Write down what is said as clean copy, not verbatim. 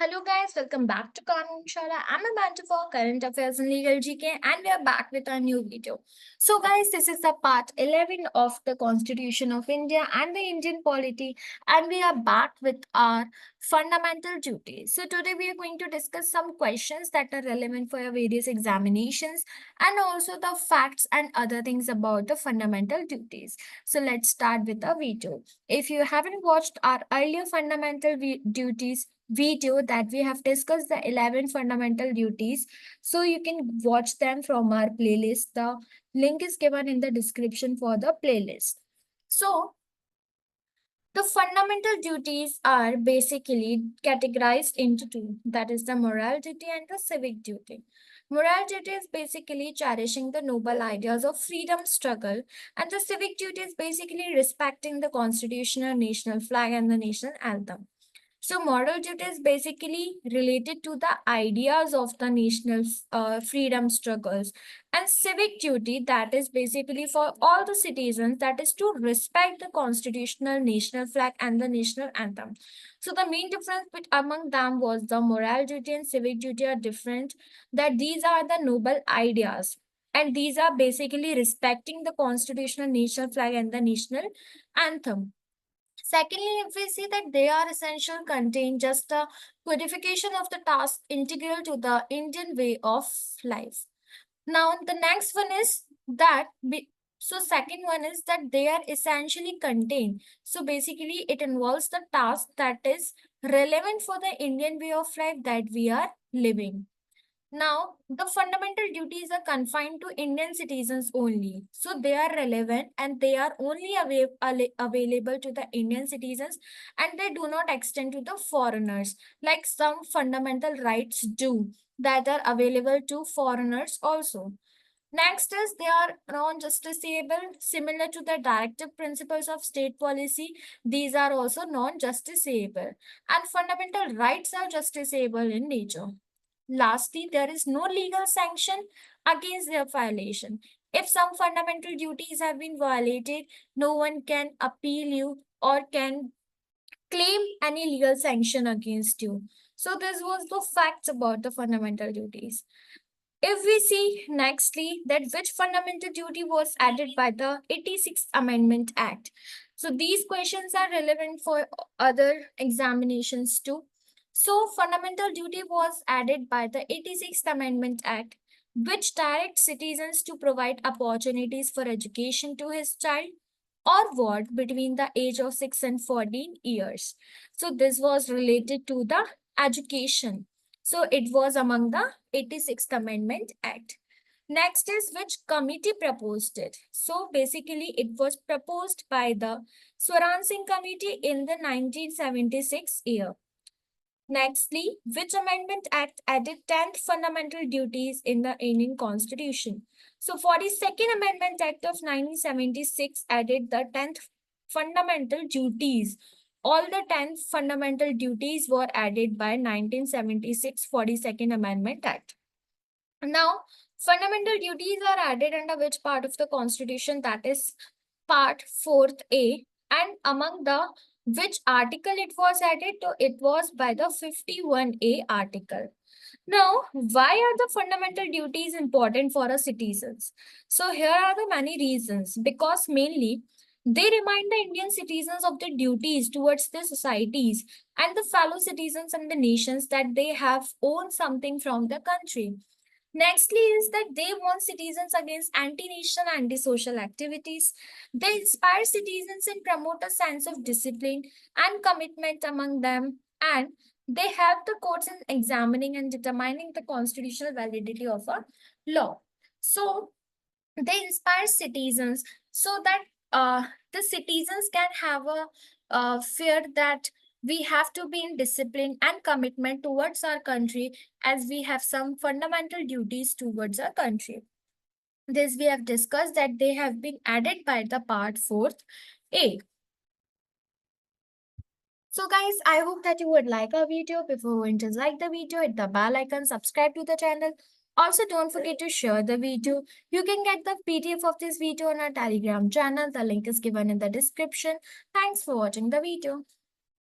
Hello guys, welcome back to Kanun Shala. I'm Amanda for Current Affairs and Legal GK and we are back with a new video. So guys, this is the part 11 of the Constitution of India and the Indian polity and we are back with our fundamental duties. So today we are going to discuss some questions that are relevant for your various examinations and also the facts and other things about the fundamental duties. So let's start with the video. If you haven't watched our earlier fundamental duties video that we have discussed the 11 fundamental duties, so you can watch them from our playlist. The link is given in the description for the playlist. So the fundamental duties are basically categorized into two, that is the moral duty and the civic duty. Moral duty is basically cherishing the noble ideas of freedom struggle, and the civic duty is basically respecting the constitutional national flag and the national anthem. So moral duty is basically related to the ideas of the national freedom struggles, and civic duty, that is basically for all the citizens, that is to respect the constitutional national flag and the national anthem. So the main difference among them was the moral duty and civic duty are different, that these are the noble ideas and these are basically respecting the constitutional national flag and the national anthem. Secondly, if we see that they are essential, contain just a codification of the task integral to the Indian way of life. Now, the next one is that, so second one is that they are essentially contained. So basically, it involves the task that is relevant for the Indian way of life that we are living. Now, the fundamental duties are confined to Indian citizens only. So they are relevant and they are only available to the Indian citizens and they do not extend to the foreigners like some fundamental rights do that are available to foreigners also. Next is they are non-justiciable, similar to the directive principles of state policy. These are also non-justiciable and fundamental rights are justiciable in nature. Lastly, there is no legal sanction against their violation. If some fundamental duties have been violated, no one can appeal you or can claim any legal sanction against you. So this was the facts about the fundamental duties. If we see nextly that which fundamental duty was added by the 86th Amendment Act. So these questions are relevant for other examinations too. So fundamental duty was added by the 86th Amendment Act, which directs citizens to provide opportunities for education to his child or ward between the age of 6 and 14 years. So this was related to the education. So it was among the 86th Amendment Act. Next is which committee proposed it. So basically it was proposed by the Swaran Singh Committee in the 1976 year. Nextly, which Amendment Act added 10th fundamental duties in the Indian Constitution? So 42nd Amendment Act of 1976 added the 10th fundamental duties. All the 10 fundamental duties were added by 1976 42nd Amendment Act. Now, fundamental duties are added under which part of the Constitution? That is part 4th A. And among the which article it was added to? It was by the 51A article. Now, why are the fundamental duties important for our citizens? So here are the many reasons. Because mainly, they remind the Indian citizens of their duties towards their societies and the fellow citizens and the nations that they have owned something from the country. Nextly is that they warn citizens against anti-national, anti-social activities. They inspire citizens and promote a sense of discipline and commitment among them. And they help the courts in examining and determining the constitutional validity of a law. So they inspire citizens so that the citizens can have a fear that we have to be in discipline and commitment towards our country as we have some fundamental duties towards our country. This we have discussed that they have been added by the part 4th A. So guys, I hope that you would like our video. Before going to like the video, hit the bell icon, subscribe to the channel. Also, don't forget to share the video. You can get the PDF of this video on our Telegram channel. The link is given in the description. Thanks for watching the video.